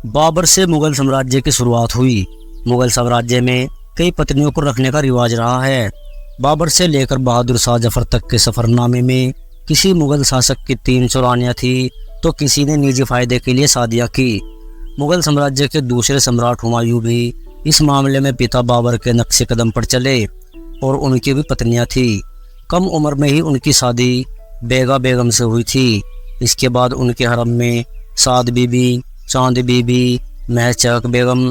बाबर से मुगल साम्राज्य की शुरुआत हुई। मुगल साम्राज्य में कई पत्नियों को रखने का रिवाज रहा है। बाबर से लेकर बहादुर शाह जफर तक के सफरनामे में किसी मुगल शासक की 300 रानियां थी तो किसी ने निजी फायदे के लिए शादियां की। मुगल साम्राज्य के दूसरे सम्राट हुमायूं भी इस मामले में पिता बाबर के नक्शे कदम पर चले और उनकी भी पत्नियां थी। कम उम्र में ही उनकी शादी बेगा बेगम से हुई थी। इसके बाद उनके हरम में साद बीबी, चांद बीबी, महचक बेगम,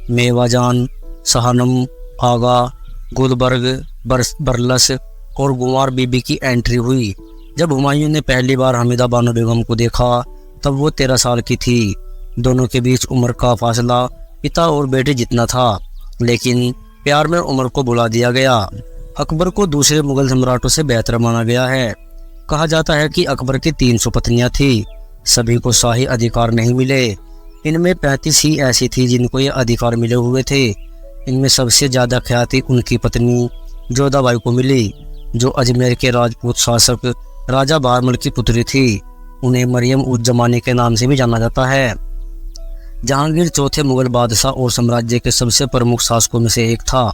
मेवाजान, सहनम आगा, गुलबर्ग, बरलस और गुंवार बीबी की एंट्री हुई। जब हुमायूं ने पहली बार हमीदा बानो बेगम को देखा तब वो 13 साल की थी। दोनों के बीच उम्र का फासला पिता और बेटे जितना था, लेकिन प्यार में उम्र को बुला दिया गया। अकबर को दूसरे मुगल सम्राटों से बेहतर माना गया है। कहा जाता है कि अकबर की 300 पत्नियां थी। सभी को शाही अधिकार नहीं मिले। इनमें 35 ही ऐसी थी जिनको ये अधिकार मिले हुए थे। इनमें सबसे ज्यादा ख्याति उनकी पत्नी जोधाबाई को मिली, जो अजमेर के राजपूत शासक राजा बारमल की पुत्री थी। उन्हें मरियम उज जमानी के नाम से भी जाना जाता है। जहांगीर चौथे मुगल बादशाह और साम्राज्य के सबसे प्रमुख शासकों में से एक था।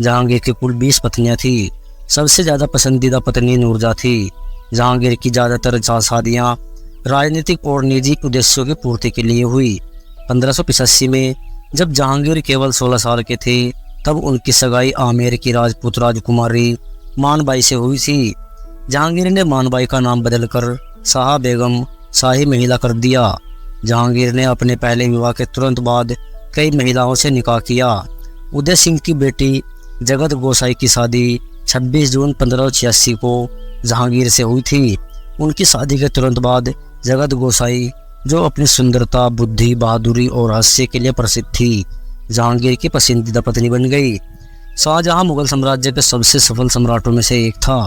जहांगीर की कुल 20 पत्नियां थी। सबसे ज्यादा पसंदीदा पत्नी नूरजहां थी। जहांगीर की ज्यादातर शादियां राजनीतिक और निजी उद्देश्यों की पूर्ति के लिए हुई। 1585 में जब जहांगीर केवल 16 साल के थे तब उनकी सगाई आमेर की राजपूत राजकुमारी मानबाई से हुई थी। जहांगीर ने मानबाई का नाम बदलकर शाह बेगम शाही महिला कर दिया। जहांगीर ने अपने पहले विवाह के तुरंत बाद कई महिलाओं से निकाह किया। उदय सिंह की बेटी जगत गोसाई की शादी 26 जून 1586 को जहांगीर से हुई थी। उनकी शादी के तुरंत बाद जगत गोसाई, जो अपनी सुंदरता, बुद्धि, बहादुरी और हास्य के लिए प्रसिद्ध थी, जहांगीर की पसंदीदा पत्नी बन गई। शाहजहां मुगल साम्राज्य के सबसे सफल सम्राटों में से एक था।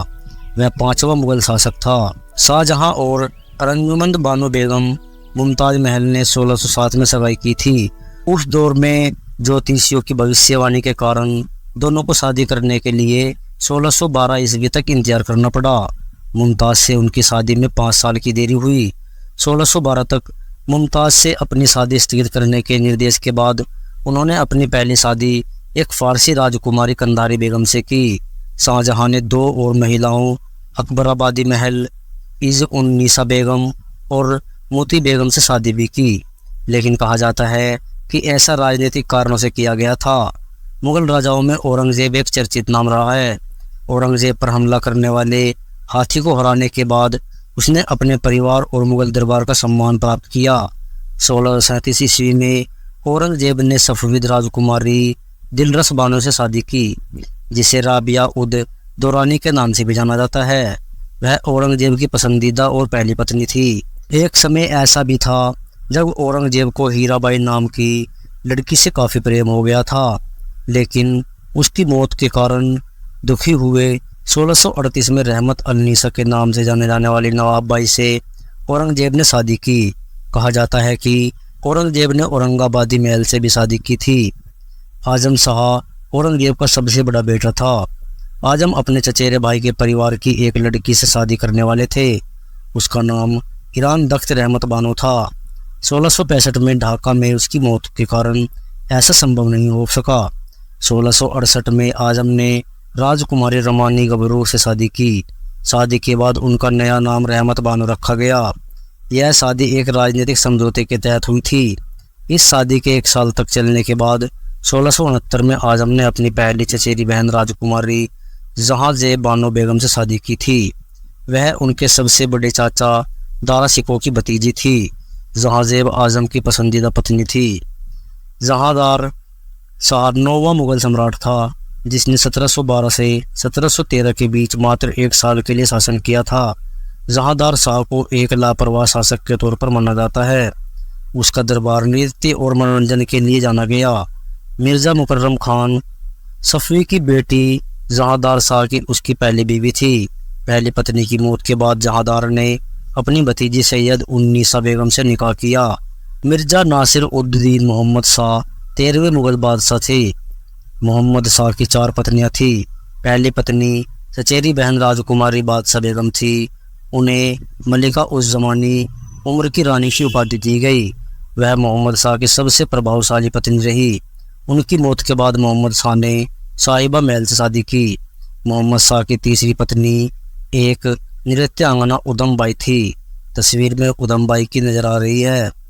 वह 5वां मुगल शासक था। शाहजहां और अंजुमन बानो बेगम मुमताज महल ने 1607 में सगाई की थी। उस दौर में ज्योतिषियों की भविष्यवाणी के कारण दोनों को शादी करने के लिए 1612 ईस्वी तक इंतजार करना पड़ा। मुमताज से उनकी शादी में 5 साल की देरी हुई। 1612 तक मुमताज से अपनी शादी स्थगित करने के निर्देश के बाद उन्होंने अपनी पहली शादी एक फारसी राजकुमारी कंधारी बेगम से की। शाहजहां ने 2 और महिलाओं अकबराबादी महल इज़ उन नीसा बेगम और मोती बेगम से शादी भी की, लेकिन कहा जाता है कि ऐसा राजनीतिक कारणों से किया गया था। मुगल राजाओं में औरंगजेब एक चर्चित नाम रहा है। औरंगजेब पर हमला करने वाले हाथी को हराने के बाद उसने अपने परिवार और मुगल दरबार का सम्मान प्राप्त किया। 1637 ईस्वी में औरंगजेब ने सफविद राजकुमारी दिलरस बानो से शादी की, जिसे राबिया उद दौरानी के नाम से भी जाना जाता है। वह औरंगजेब की पसंदीदा और पहली पत्नी थी। एक समय ऐसा भी था जब औरंगजेब को हीराबाई नाम की लड़की से काफ़ी प्रेम हो गया था, लेकिन उसकी मौत के कारण दुखी हुए 1638 में रहमत अल-नीसा के नाम से जाने जाने वाली नवाब बाई से औरंगजेब ने शादी की। कहा जाता है कि औरंगजेब ने औरंगाबादी महल से भी शादी की थी। आजम शाह औरंगजेब का सबसे बड़ा बेटा था। आजम अपने चचेरे भाई के परिवार की एक लड़की से शादी करने वाले थे। उसका नाम ईरान दख्त रहमत बानो था। 1665 में ढाका में उसकी मौत के कारण ऐसा संभव नहीं हो सका। 1668 में आजम ने राजकुमारी रमानी गबरू से शादी की। शादी के बाद उनका नया नाम रहमत बानो रखा गया। यह शादी एक राजनीतिक समझौते के तहत हुई थी। इस शादी के 1 साल तक चलने के बाद 1669 में आजम ने अपनी पहली चचेरी बहन राजकुमारी जहांजेब बानो बेगम से शादी की थी। वह उनके सबसे बड़े चाचा दारा शिकोह की भतीजी थी। जहांजेब आजम की पसंदीदा पत्नी थी। जहांदार शाह 9वां मुगल सम्राट था, जिसने 1712 से 1713 के बीच मात्र 1 साल के लिए शासन किया था। जहांदार शाह को एक लापरवाह शासक के तौर पर माना जाता है। उसका दरबार नृत्य और मनोरंजन के लिए जाना गया। मिर्जा मुकर्रम खान सफवी की बेटी जहांदार शाह की उसकी पहली बीवी थी। पहली पत्नी की मौत के बाद जहांदार ने अपनी भतीजी सैयद उन्नीसा बेगम से निकाह किया। मिर्जा नासिर उद्दीन मोहम्मद शाह 13वें मुगल बादशाह थे। मोहम्मद शाह की 4 पत्नियां थी। पहली पत्नी चचेरी बहन राजकुमारी बादशाह बेगम थी। उन्हें मलिका उस जमानी उम्र की रानी की उपाधि दी गई। वह मोहम्मद शाह की सबसे प्रभावशाली पत्नी रही। उनकी मौत के बाद मोहम्मद शाह ने साहिबा महल से शादी की। मोहम्मद शाह की तीसरी पत्नी एक नृत्यांगना उदम बाई थी। तस्वीर में उदम बाई की नजर आ रही है।